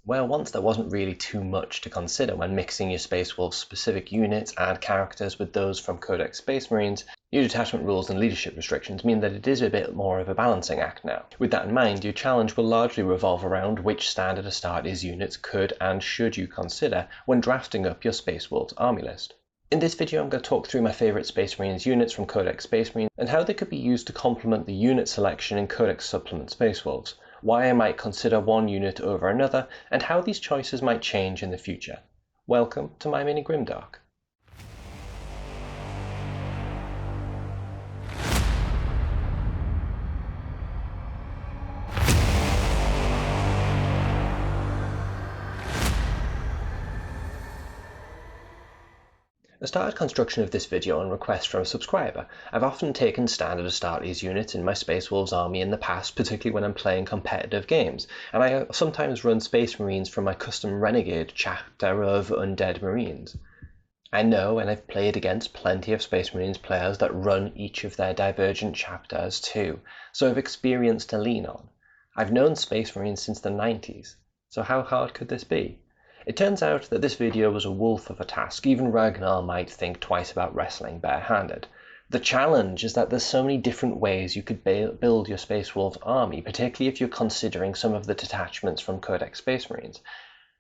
Well, once there wasn't really too much to consider when mixing your Space Wolves specific units and characters with those from Codex Space Marines, new detachment rules and leadership restrictions mean that it is a bit more of a balancing act now. With that in mind, your challenge will largely revolve around which standard Astartes units could and should you consider when drafting up your Space Wolves army list. In this video, I'm going to talk through my favourite Space Marines units from Codex Space Marines and how they could be used to complement the unit selection in Codex Supplement Space Wolves, why I might consider one unit over another, and how these choices might change in the future. Welcome to my mini Grimdark. As started construction of this video on request from a subscriber, I've often taken standard Astartes units in my Space Wolves army in the past, particularly when I'm playing competitive games, and I sometimes run Space Marines from my custom Renegade chapter of Undead Marines. I know, and I've played against plenty of Space Marines players that run each of their divergent chapters too, so I've experience to lean on. I've known Space Marines since the 90s, so how hard could this be? It turns out that this video was a wolf of a task. Even Ragnar might think twice about wrestling barehanded. The challenge is that there's so many different ways you could build your Space Wolves army, particularly if you're considering some of the detachments from Codex Space Marines.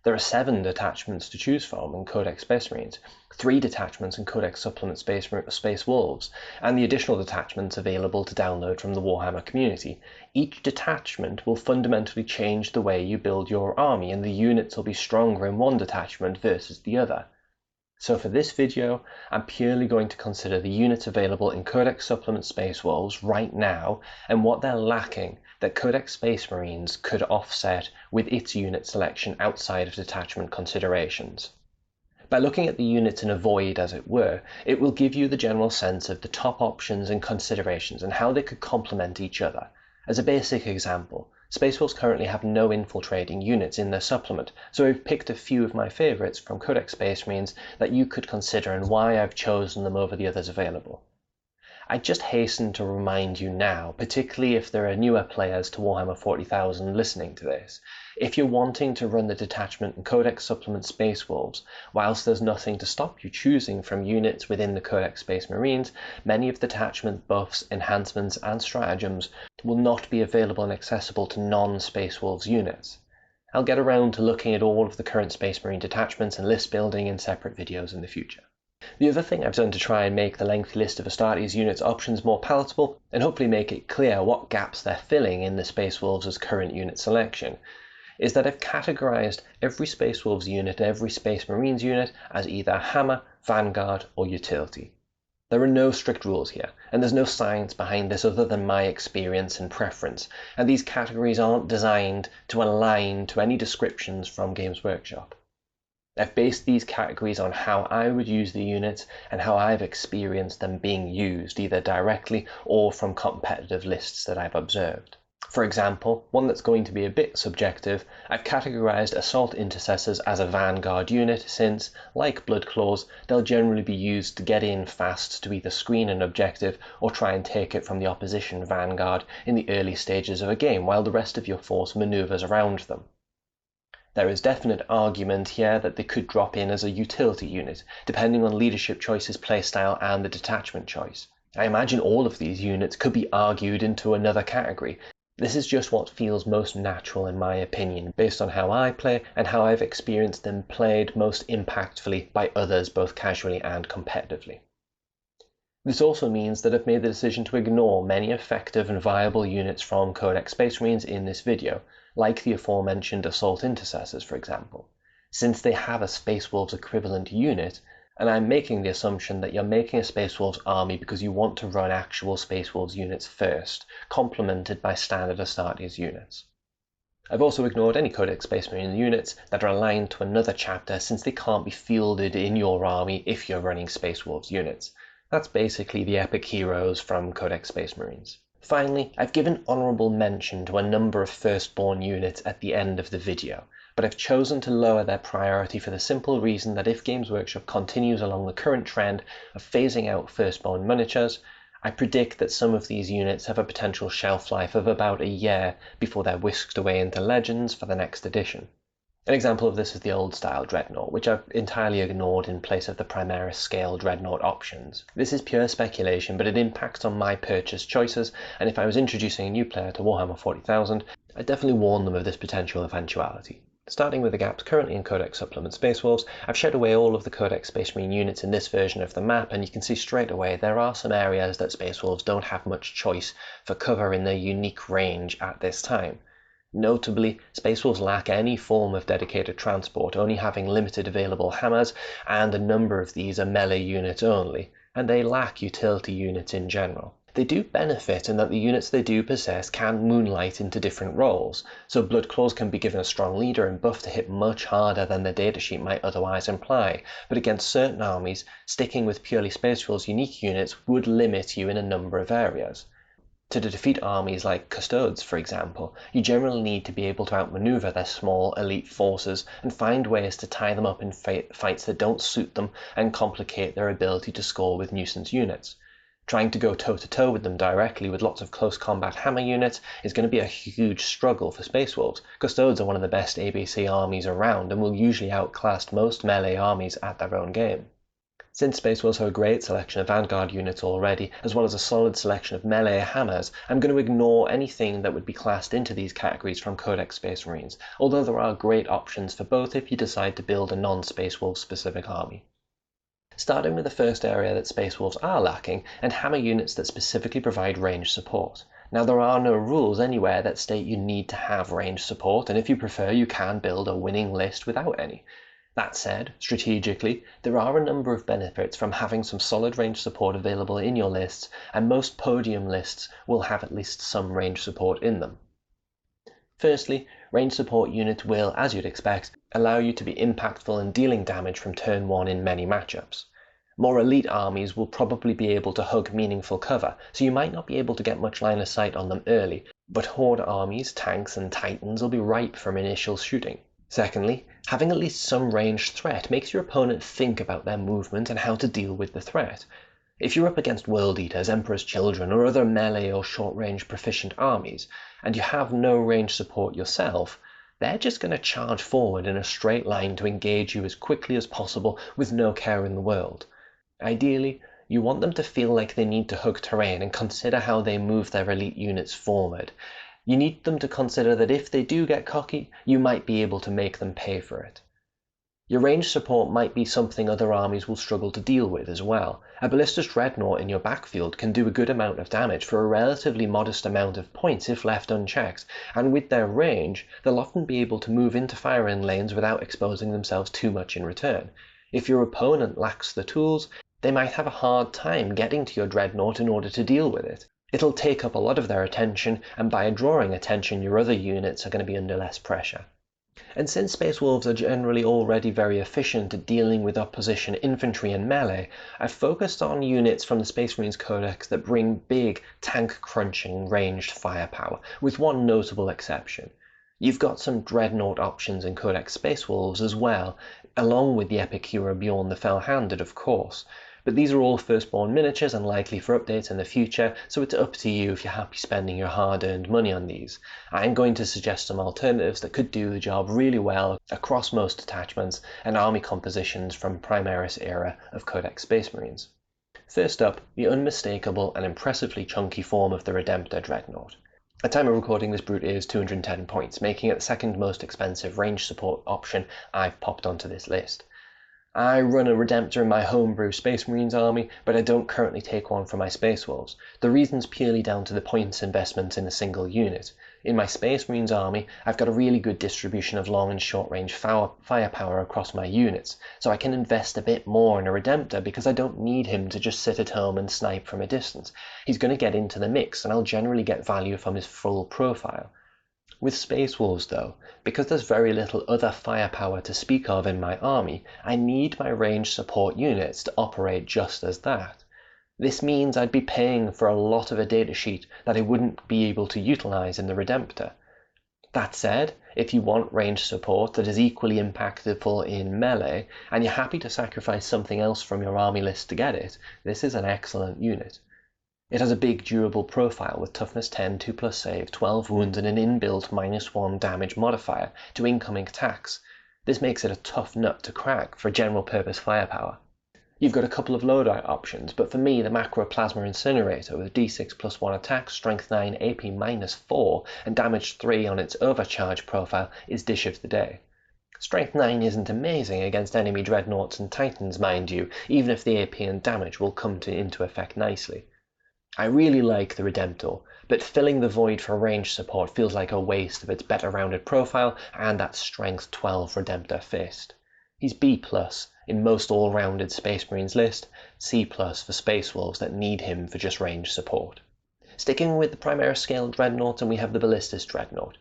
There are 7 detachments to choose from in Codex Space Marines, 3 detachments in Codex Supplement Space Wolves, and the additional detachments available to download from the Warhammer community. Each detachment will fundamentally change the way you build your army, and the units will be stronger in one detachment versus the other. So for this video, I'm purely going to consider the units available in Codex Supplement Space Wolves right now and what they're lacking that Codex Space Marines could offset with its unit selection outside of detachment considerations. By looking at the units in a void, as it were, it will give you the general sense of the top options and considerations and how they could complement each other. As a basic example, Space Wolves currently have no infiltrating units in their supplement, so I've picked a few of my favourites from Codex Space Marines that you could consider and why I've chosen them over the others available. I just hasten to remind you now, particularly if there are newer players to Warhammer 40,000 listening to this, if you're wanting to run the detachment in Codex Supplement Space Wolves, whilst there's nothing to stop you choosing from units within the Codex Space Marines, many of the detachment buffs, enhancements and stratagems will not be available and accessible to non-Space Wolves units. I'll get around to looking at all of the current Space Marine detachments and list building in separate videos in the future. The other thing I've done to try and make the lengthy list of Astartes units options more palatable, and hopefully make it clear what gaps they're filling in the Space Wolves' current unit selection, is that I've categorised every Space Wolves unit, every Space Marines unit, as either Hammer, Vanguard, or Utility. There are no strict rules here, and there's no science behind this other than my experience and preference, and these categories aren't designed to align to any descriptions from Games Workshop. I've based these categories on how I would use the units and how I've experienced them being used, either directly or from competitive lists that I've observed. For example, one that's going to be a bit subjective, I've categorised Assault Intercessors as a Vanguard unit since, like Bloodclaws, they'll generally be used to get in fast to either screen an objective or try and take it from the opposition Vanguard in the early stages of a game while the rest of your force manoeuvres around them. There is definite argument here that they could drop in as a utility unit, depending on leadership choices, playstyle, and the detachment choice. I imagine all of these units could be argued into another category. This is just what feels most natural in my opinion, based on how I play and how I've experienced them played most impactfully by others both casually and competitively. This also means that I've made the decision to ignore many effective and viable units from Codex Space Marines in this video, like the aforementioned Assault Intercessors for example, since they have a Space Wolves equivalent unit, and I'm making the assumption that you're making a Space Wolves army because you want to run actual Space Wolves units first, complemented by standard Astartes units. I've also ignored any Codex Space Marine units that are aligned to another chapter since they can't be fielded in your army if you're running Space Wolves units. That's basically the epic heroes from Codex Space Marines. Finally, I've given honourable mention to a number of Firstborn units at the end of the video, but I've chosen to lower their priority for the simple reason that if Games Workshop continues along the current trend of phasing out Firstborn miniatures, I predict that some of these units have a potential shelf life of about a year before they're whisked away into Legends for the next edition. An example of this is the old style Dreadnought, which I've entirely ignored in place of the Primaris scale Dreadnought options. This is pure speculation, but it impacts on my purchase choices, and if I was introducing a new player to Warhammer 40,000, I'd definitely warn them of this potential eventuality. Starting with the gaps currently in Codex Supplement Space Wolves, I've shed away all of the Codex Space Marine units in this version of the map, and you can see straight away there are some areas that Space Wolves don't have much choice for cover in their unique range at this time. Notably, Space Wolves lack any form of dedicated transport, only having limited available hammers, and a number of these are melee units only, and they lack utility units in general. They do benefit in that the units they do possess can moonlight into different roles, so Bloodclaws can be given a strong leader and buffed to hit much harder than the datasheet might otherwise imply, but against certain armies, sticking with purely Space Wolves unique units would limit you in a number of areas. To defeat armies like Custodes, for example, you generally need to be able to outmaneuver their small elite forces and find ways to tie them up in fights that don't suit them and complicate their ability to score with nuisance units. Trying to go toe-to-toe with them directly with lots of close combat hammer units is going to be a huge struggle for Space Wolves. Custodes are one of the best ABC armies around and will usually outclass most melee armies at their own game. Since Space Wolves have a great selection of Vanguard units already, as well as a solid selection of melee hammers, I'm going to ignore anything that would be classed into these categories from Codex Space Marines, although there are great options for both if you decide to build a non-Space Wolf specific army. Starting with the first area that Space Wolves are lacking, and hammer units that specifically provide range support. Now, there are no rules anywhere that state you need to have range support, and if you prefer, you can build a winning list without any. That said, strategically, there are a number of benefits from having some solid range support available in your lists, and most podium lists will have at least some range support in them. Firstly, range support units will, as you'd expect, allow you to be impactful in dealing damage from turn 1 in many matchups. More elite armies will probably be able to hug meaningful cover, so you might not be able to get much line of sight on them early, but Horde armies, tanks, and titans will be ripe from initial shooting. Secondly, having at least some ranged threat makes your opponent think about their movement and how to deal with the threat. If you're up against World Eaters, Emperor's Children, or other melee or short-range proficient armies, and you have no range support yourself, they're just going to charge forward in a straight line to engage you as quickly as possible with no care in the world. Ideally, you want them to feel like they need to hug terrain and consider how they move their elite units forward. You need them to consider that if they do get cocky, you might be able to make them pay for it. Your range support might be something other armies will struggle to deal with as well. A Ballistus Dreadnought in your backfield can do a good amount of damage for a relatively modest amount of points if left unchecked, and with their range, they'll often be able to move into firing lanes without exposing themselves too much in return. If your opponent lacks the tools, they might have a hard time getting to your Dreadnought in order to deal with it. It'll take up a lot of their attention, and by drawing attention, your other units are going to be under less pressure. And since Space Wolves are generally already very efficient at dealing with opposition infantry and melee, I've focused on units from the Space Marines Codex that bring big, tank-crunching, ranged firepower, with one notable exception. You've got some Dreadnought options in Codex Space Wolves as well, along with the epic hero Bjorn the Fell-Handed, of course. But these are all Firstborn miniatures and likely for updates in the future, so it's up to you if you're happy spending your hard-earned money on these. I'm going to suggest some alternatives that could do the job really well across most detachments and army compositions from Primaris era of Codex Space Marines. First up, the unmistakable and impressively chunky form of the Redemptor Dreadnought. At time of recording, this brute is 210 points, making it the second most expensive range support option I've popped onto this list. I run a Redemptor in my homebrew Space Marines army, but I don't currently take one for my Space Wolves. The reason's purely down to the points investment in a single unit. In my Space Marines army, I've got a really good distribution of long and short range firepower across my units, so I can invest a bit more in a Redemptor because I don't need him to just sit at home and snipe from a distance. He's going to get into the mix, and I'll generally get value from his full profile. With Space Wolves, though, because there's very little other firepower to speak of in my army, I need my range support units to operate just as that. This means I'd be paying for a lot of a datasheet that I wouldn't be able to utilize in the Redemptor. That said, if you want range support that is equally impactful in melee, and you're happy to sacrifice something else from your army list to get it, this is an excellent unit. It has a big durable profile with toughness 10, 2+ save, 12 wounds and an inbuilt -1 damage modifier to incoming attacks. This makes it a tough nut to crack for general purpose firepower. You've got a couple of loadout options, but for me the Macro Plasma Incinerator with D6 plus 1 attack, strength 9, AP minus 4, and damage 3 on its overcharge profile is dish of the day. Strength 9 isn't amazing against enemy Dreadnoughts and Titans, mind you, even if the AP and damage will come into effect nicely. I really like the Redemptor, but filling the void for range support feels like a waste of its better rounded profile and that strength 12 Redemptor fist. He's B+, in most all-rounded Space Marines list, C+ for Space Wolves that need him for just range support. Sticking with the Primaris scale Dreadnought, and we have the Ballistus Dreadnought.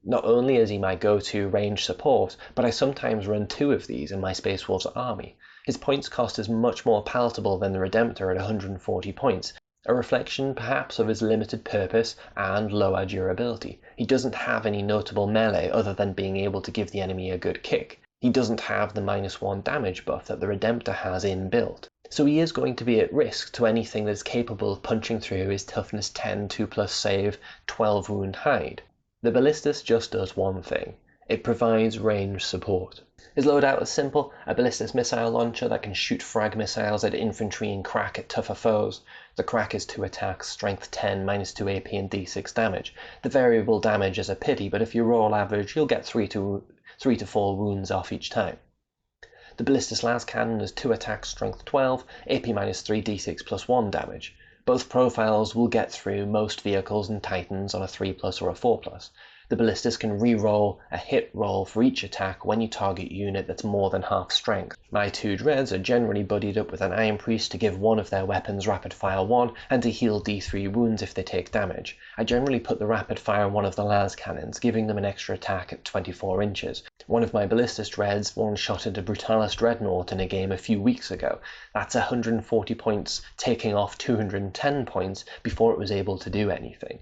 Not only is he my go-to range support, but I sometimes run 2 of these in my Space Wolves army. His points cost is much more palatable than the Redemptor at 140 points, a reflection perhaps of his limited purpose and lower durability. He doesn't have any notable melee other than being able to give the enemy a good kick. He doesn't have the -1 damage buff that the Redemptor has inbuilt, so he is going to be at risk to anything that is capable of punching through his toughness 10, 2+ save, 12 wound hide. The Ballistus just does one thing: it provides range support. His loadout is simple: a Ballistus missile launcher that can shoot frag missiles at infantry and crack at tougher foes. The crack is 2 attacks, strength 10, -2 AP and D6 damage. The variable damage is a pity, but if you roll average you'll get 3 to 4 wounds off each time. The Ballistus las cannon is 2 attacks, strength 12, AP -3, D6 plus 1 damage. Both profiles will get through most vehicles and Titans on a 3+ or a 4+. The Ballistus can re-roll a hit roll for each attack when you target a unit that's more than half strength. My 2 Dreads are generally buddied up with an Iron Priest to give one of their weapons rapid fire 1 and to heal D3 wounds if they take damage. I generally put the rapid fire on one of the las cannons, giving them an extra attack at 24 inches. One of my Ballistus Dreads one-shotted a Brutalis Dreadnought in a game a few weeks ago. That's 140 points taking off 210 points before it was able to do anything.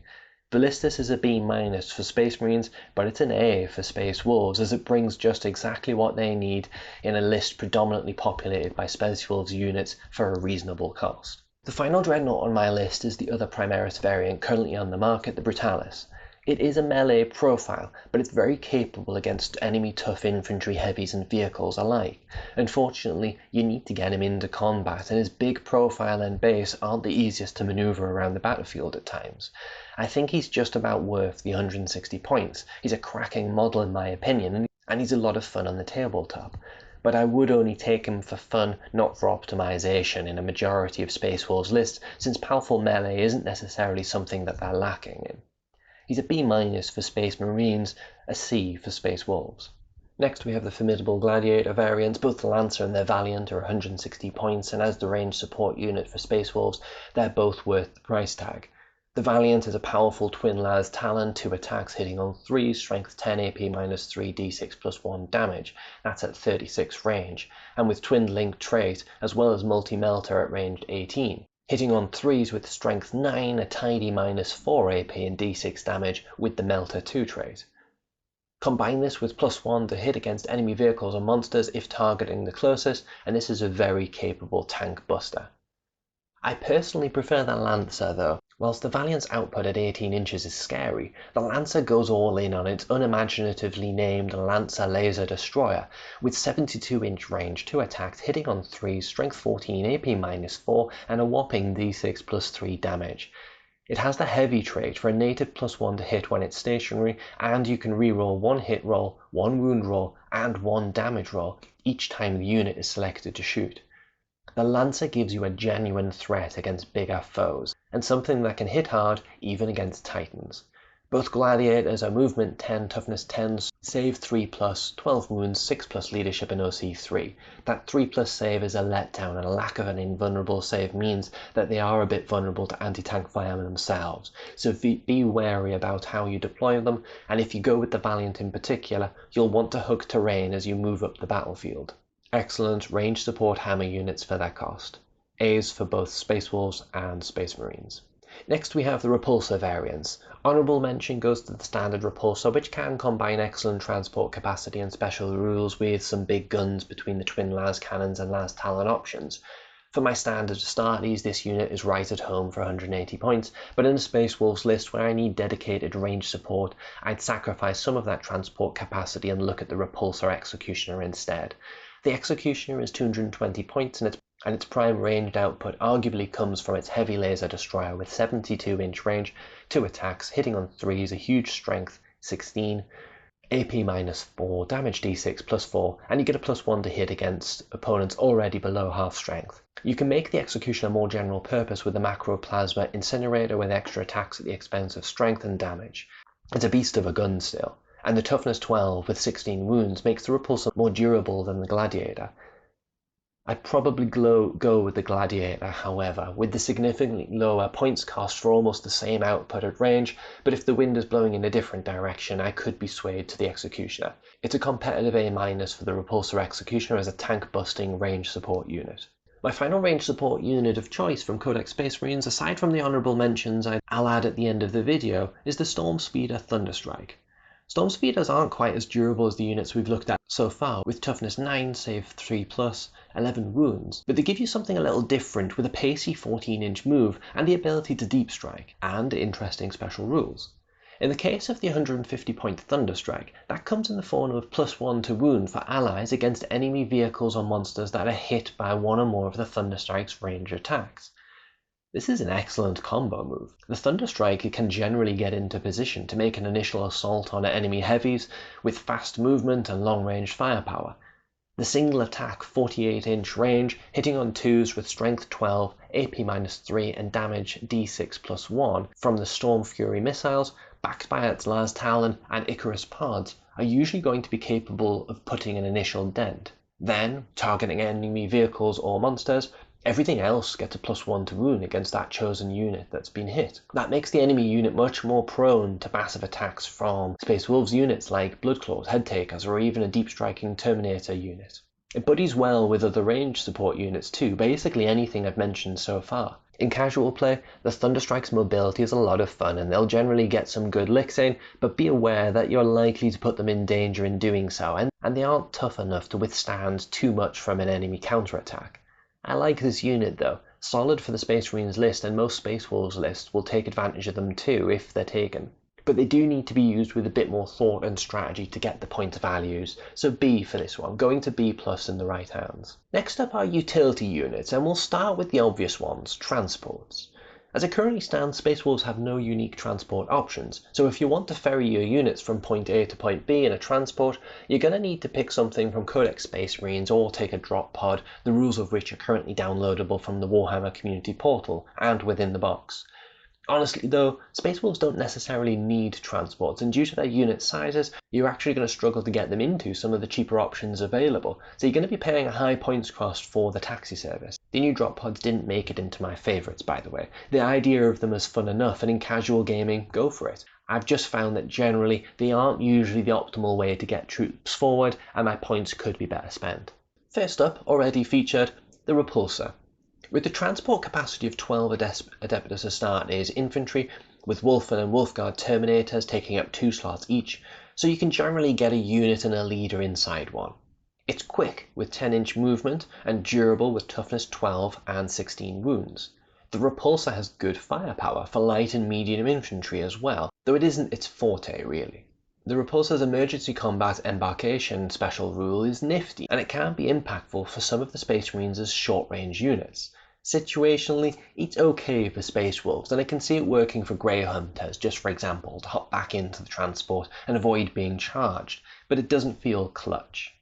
Ballistus is a B- for Space Marines, but it's an A for Space Wolves, as it brings just exactly what they need in a list predominantly populated by Space Wolves units for a reasonable cost. The final Dreadnought on my list is the other Primaris variant currently on the market, the Brutalis. It is a melee profile, but it's very capable against enemy tough infantry, heavies and vehicles alike. Unfortunately, you need to get him into combat, and his big profile and base aren't the easiest to maneuver around the battlefield at times. I think he's just about worth the 160 points. He's a cracking model in my opinion, and he's a lot of fun on the tabletop. But I would only take him for fun, not for optimization in a majority of Space Wolves lists, since powerful melee isn't necessarily something that they're lacking in. He's a B- for Space Marines, a C for Space Wolves. Next we have the formidable Gladiator variants. Both the Lancer and their Valiant are 160 points, and as the range support unit for Space Wolves, they're both worth the price tag. The Valiant is a powerful twin las Talon, 2 attacks hitting on 3, strength 10, AP -3, D6 plus 1 damage. That's at 36 range, and with twin link trait, as well as multi-melter at range 18. Hitting on 3s with strength 9, a tidy -4 AP and D6 damage with the Melter 2 trait. Combine this with +1 to hit against enemy vehicles or monsters if targeting the closest, and this is a very capable tank buster. I personally prefer the Lancer though. Whilst the Valiant's output at 18 inches is scary, the Lancer goes all in on its unimaginatively named Lancer Laser Destroyer, with 72-inch range, 2 attacks, hitting on 3, strength 14, AP -4, and a whopping D6 plus 3 damage. It has the heavy trait for a native +1 to hit when it's stationary, and you can reroll 1 hit roll, 1 wound roll, and 1 damage roll each time the unit is selected to shoot. The Lancer gives you a genuine threat against bigger foes, and something that can hit hard even against Titans. Both Gladiators are movement 10, toughness 10, save 3+, 12 wounds, 6+ leadership and OC 3. That 3+ save is a letdown, and a lack of an invulnerable save means that they are a bit vulnerable to anti-tank fire themselves, so be wary about how you deploy them, and if you go with the Valiant in particular, you'll want to hug terrain as you move up the battlefield. Excellent range support hammer units for their cost. A's for both Space Wolves and Space Marines. Next we have the Repulsor variants. Honourable mention goes to the standard Repulsor, which can combine excellent transport capacity and special rules with some big guns between the twin las cannons and las Talon options. For my standard Astartes, this unit is right at home for 180 points, but in a Space Wolves list where I need dedicated range support, I'd sacrifice some of that transport capacity and look at the Repulsor Executioner instead. The Executioner is 220 points and its prime ranged output arguably comes from its heavy laser destroyer with 72-inch range, 2 attacks, hitting on 3s, a huge strength, 16, AP -4, damage d6 +4, and you get a +1 to hit against opponents already below half strength. You can make the Executioner more general purpose with the Macroplasma Incinerator with extra attacks at the expense of strength and damage. It's a beast of a gun still, and the toughness 12 with 16 wounds makes the Repulsor more durable than the Gladiator. I'd probably go with the Gladiator, however, with the significantly lower points cost for almost the same output at range, but if the wind is blowing in a different direction, I could be swayed to the Executioner. It's a competitive A- for the Repulsor Executioner as a tank-busting range support unit. My final range support unit of choice from Codex Space Marines, aside from the honourable mentions I'll add at the end of the video, is the Storm Speeder Thunderstrike. Storm Speeders aren't quite as durable as the units we've looked at so far, with toughness 9, save 3+, 11 wounds, but they give you something a little different with a pacey 14-inch move and the ability to deep strike, and interesting special rules. In the case of the 150-point Thunderstrike, that comes in the form of +1 to wound for allies against enemy vehicles or monsters that are hit by one or more of the Thunderstrike's range attacks. This is an excellent combo move. The Thunderstrike can generally get into position to make an initial assault on enemy heavies with fast movement and long-range firepower. The single attack 48-inch range, hitting on 2s with strength 12, AP -3 and damage d6 +1 from the Storm Fury missiles, backed by its Las Talon and Icarus pods, are usually going to be capable of putting an initial dent. Then, targeting enemy vehicles or monsters, everything else gets a +1 to wound against that chosen unit that's been hit. That makes the enemy unit much more prone to massive attacks from Space Wolves units like Bloodclaws, Headtakers, or even a deep-striking Terminator unit. It buddies well with other range support units too, basically anything I've mentioned so far. In casual play, the Thunderstrike's mobility is a lot of fun and they'll generally get some good licks in, but be aware that you're likely to put them in danger in doing so, and they aren't tough enough to withstand too much from an enemy counterattack. I like this unit though, solid for the Space Marines list, and most Space Wolves lists will take advantage of them too if they're taken. But they do need to be used with a bit more thought and strategy to get the point values, so B for this one, going to B+ in the right hands. Next up are utility units, and we'll start with the obvious ones, transports. As it currently stands, Space Wolves have no unique transport options, so if you want to ferry your units from point A to point B in a transport, you're going to need to pick something from Codex Space Marines or take a drop pod, the rules of which are currently downloadable from the Warhammer community portal and within the box. Honestly though, Space Wolves don't necessarily need transports, and due to their unit sizes, you're actually going to struggle to get them into some of the cheaper options available, so you're going to be paying a high points cost for the taxi service. The new drop pods didn't make it into my favourites, by the way. The idea of them is fun enough, and in casual gaming, go for it. I've just found that generally, they aren't usually the optimal way to get troops forward, and my points could be better spent. First up, already featured, the Repulsor. With the transport capacity of 12 Adeptus Astartes infantry, with Wolfen and Wolfguard Terminators taking up 2 slots each, so you can generally get a unit and a leader inside one. It's quick with 10-inch movement and durable with toughness 12 and 16 wounds. The Repulsor has good firepower for light and medium infantry as well, though it isn't its forte really. The Repulsor's emergency combat embarkation special rule is nifty, and it can be impactful for some of the Space Marines' short-range units. Situationally, it's okay for Space Wolves, and I can see it working for Grey Hunters, just for example, to hop back into the transport and avoid being charged, but it doesn't feel clutch.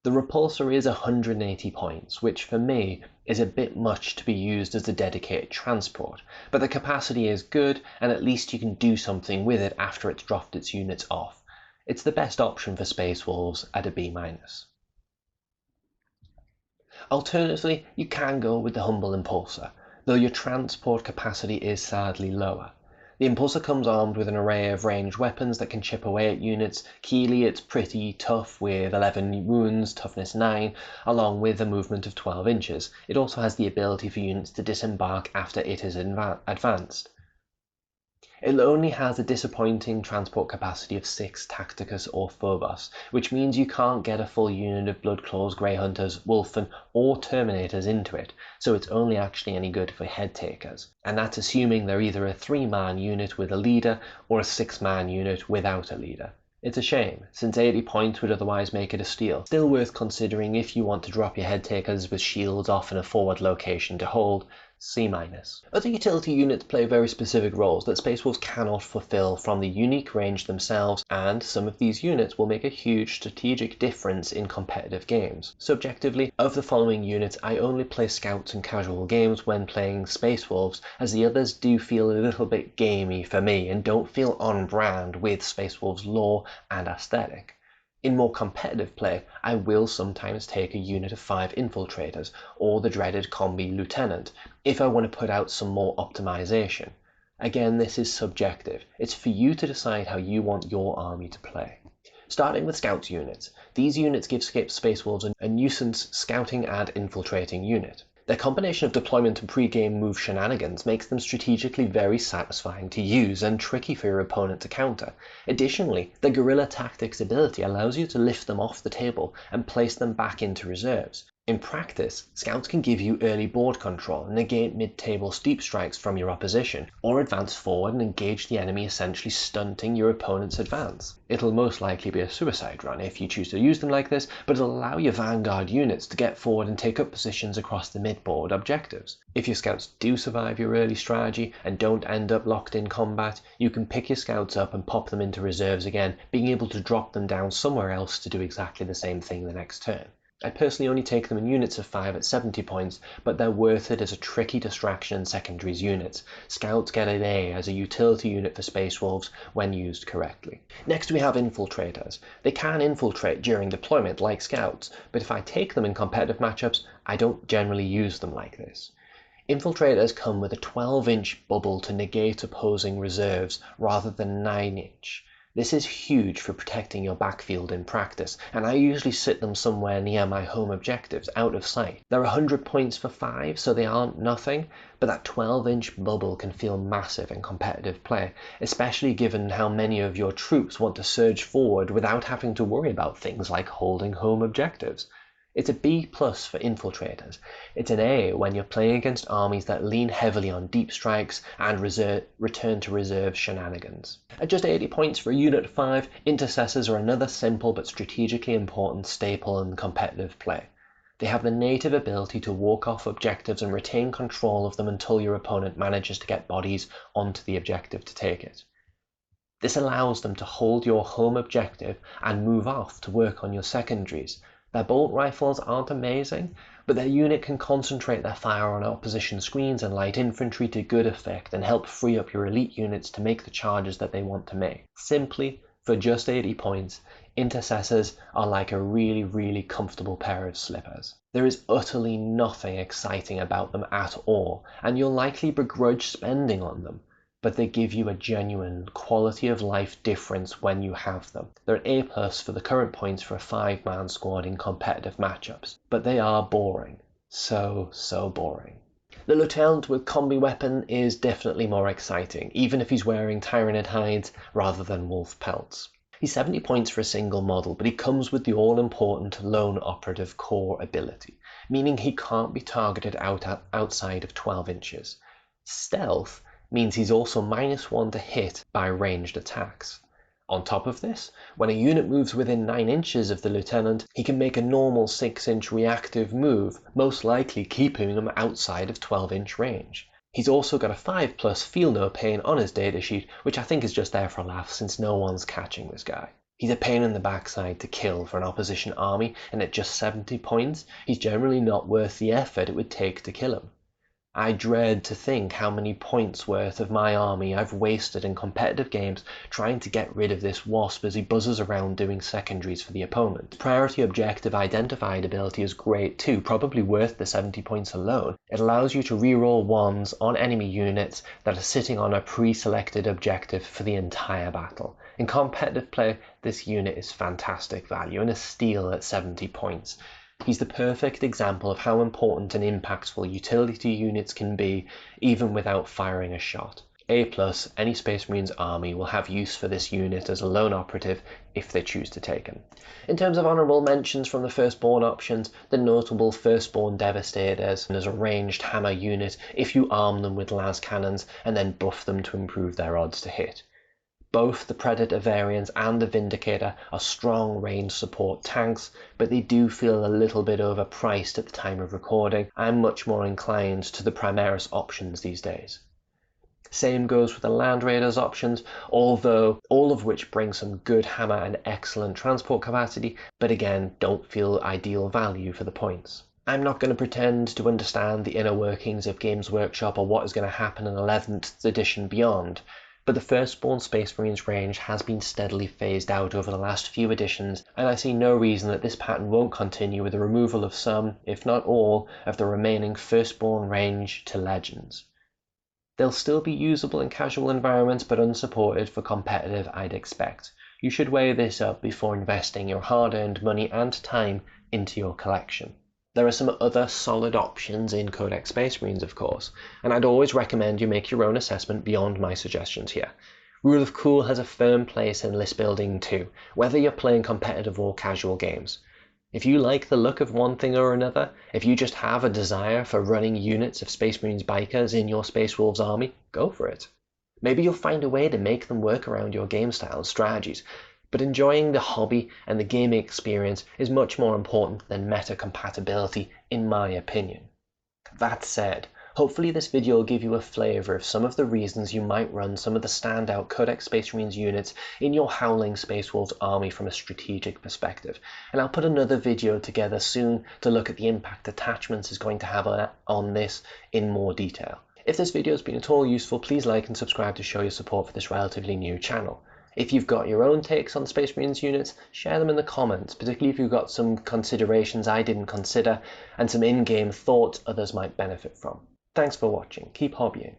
The Repulsor is 180 points, which for me is a bit much to be used as a dedicated transport, but the capacity is good and at least you can do something with it after it's dropped its units off. It's the best option for Space Wolves at a B-. Alternatively, you can go with the humble Impulsor, though your transport capacity is sadly lower. The Impulsor comes armed with an array of ranged weapons that can chip away at units. Keely, it's pretty tough with 11 wounds, toughness 9, along with a movement of 12 inches. It also has the ability for units to disembark after it is advanced. It only has a disappointing transport capacity of 6 Tacticus or Phobos, which means you can't get a full unit of Bloodclaws, Grey Hunters, Wolfen, or Terminators into it, so it's only actually any good for head takers. And that's assuming they're either a 3-man unit with a leader or a 6-man unit without a leader. It's a shame, since 80 points would otherwise make it a steal. Still worth considering if you want to drop your head takers with shields off in a forward location to hold, C-. Other utility units play very specific roles that Space Wolves cannot fulfill from the unique range themselves, and some of these units will make a huge strategic difference in competitive games. Subjectively, of the following units, I only play Scouts in casual games when playing Space Wolves, as the others do feel a little bit gamey for me and don't feel on brand with Space Wolves' lore and aesthetic. In more competitive play, I will sometimes take a unit of 5 Infiltrators, or the dreaded Combi Lieutenant, if I want to put out some more optimization. Again, this is subjective. It's for you to decide how you want your army to play. Starting with Scouts units, these units give Space Wolves a nuisance scouting and infiltrating unit. Their combination of deployment and pre-game move shenanigans makes them strategically very satisfying to use and tricky for your opponent to counter. Additionally, the guerrilla tactics ability allows you to lift them off the table and place them back into reserves. In practice, Scouts can give you early board control, negate mid-table steep strikes from your opposition, or advance forward and engage the enemy, essentially stunting your opponent's advance. It'll most likely be a suicide run if you choose to use them like this, but it'll allow your Vanguard units to get forward and take up positions across the mid-board objectives. If your Scouts do survive your early strategy and don't end up locked in combat, you can pick your Scouts up and pop them into reserves again, being able to drop them down somewhere else to do exactly the same thing the next turn. I personally only take them in units of 5 at 70 points, but they're worth it as a tricky distraction in secondaries units. Scouts get an A as a utility unit for Space Wolves when used correctly. Next we have Infiltrators. They can infiltrate during deployment like Scouts, but if I take them in competitive matchups, I don't generally use them like this. Infiltrators come with a 12-inch bubble to negate opposing reserves rather than 9-inch. This is huge for protecting your backfield in practice, and I usually sit them somewhere near my home objectives, out of sight. They're 100 points for 5, so they aren't nothing, but that 12-inch bubble can feel massive in competitive play, especially given how many of your troops want to surge forward without having to worry about things like holding home objectives. It's a B+ for Infiltrators. It's an A when you're playing against armies that lean heavily on deep strikes and return to reserve shenanigans. At just 80 points for a unit of 5, Intercessors are another simple but strategically important staple in competitive play. They have the native ability to walk off objectives and retain control of them until your opponent manages to get bodies onto the objective to take it. This allows them to hold your home objective and move off to work on your secondaries. Their bolt rifles aren't amazing, but their unit can concentrate their fire on opposition screens and light infantry to good effect and help free up your elite units to make the charges that they want to make. Simply, for just 80 points, Intercessors are like a really comfortable pair of slippers. There is utterly nothing exciting about them at all, and you'll likely begrudge spending on them, but they give you a genuine quality of life difference when you have them. They're an A+ for the current points for a 5-man squad in competitive matchups, but they are boring. So boring. The Lieutenant with Combi-Weapon is definitely more exciting, even if he's wearing Tyranid hides rather than wolf pelts. He's 70 points for a single model, but he comes with the all-important Lone Operative core ability, meaning he can't be targeted outside of 12 inches. Stealth means he's also -1 to hit by ranged attacks. On top of this, when a unit moves within 9 inches of the Lieutenant, he can make a normal 6-inch reactive move, most likely keeping him outside of 12-inch range. He's also got a 5+ Feel No Pain on his datasheet, which I think is just there for a laugh since no one's catching this guy. He's a pain in the backside to kill for an opposition army, and at just 70 points, he's generally not worth the effort it would take to kill him. I dread to think how many points worth of my army I've wasted in competitive games trying to get rid of this wasp as he buzzes around doing secondaries for the opponent. Priority Objective Identified ability is great too, probably worth the 70 points alone. It allows you to reroll 1s on enemy units that are sitting on a pre-selected objective for the entire battle. In competitive play, this unit is fantastic value and a steal at 70 points. He's the perfect example of how important and impactful utility units can be, even without firing a shot. A+, any Space Marines army will have use for this unit as a lone operative if they choose to take him. In terms of honourable mentions from the Firstborn options, the notable Firstborn Devastators as a ranged hammer unit if you arm them with las cannons and then buff them to improve their odds to hit. Both the Predator variants and the Vindicator are strong range support tanks, but they do feel a little bit overpriced at the time of recording. I'm much more inclined to the Primaris options these days. Same goes with the Land Raiders options, although all of which bring some good hammer and excellent transport capacity, but again don't feel ideal value for the points. I'm not going to pretend to understand the inner workings of Games Workshop or what is going to happen in 11th edition beyond, but the Firstborn Space Marines range has been steadily phased out over the last few editions, and I see no reason that this pattern won't continue with the removal of some, if not all, of the remaining Firstborn range to Legends. They'll still be usable in casual environments, but unsupported for competitive, I'd expect. You should weigh this up before investing your hard-earned money and time into your collection. There are some other solid options in Codex Space Marines, of course, and I'd always recommend you make your own assessment beyond my suggestions here. Rule of Cool has a firm place in list building too, whether you're playing competitive or casual games. If you like the look of one thing or another, if you just have a desire for running units of Space Marines bikers in your Space Wolves army, go for it. Maybe you'll find a way to make them work around your game style and strategies, but enjoying the hobby and the gaming experience is much more important than meta compatibility, in my opinion. That said, hopefully this video will give you a flavour of some of the reasons you might run some of the standout Codex Space Marines units in your Howling Space Wolves army from a strategic perspective, and I'll put another video together soon to look at the impact detachments is going to have on this in more detail. If this video has been at all useful, please like and subscribe to show your support for this relatively new channel. If you've got your own takes on Space Marines units, share them in the comments, particularly if you've got some considerations I didn't consider and some in-game thoughts others might benefit from. Thanks for watching. Keep hobbying.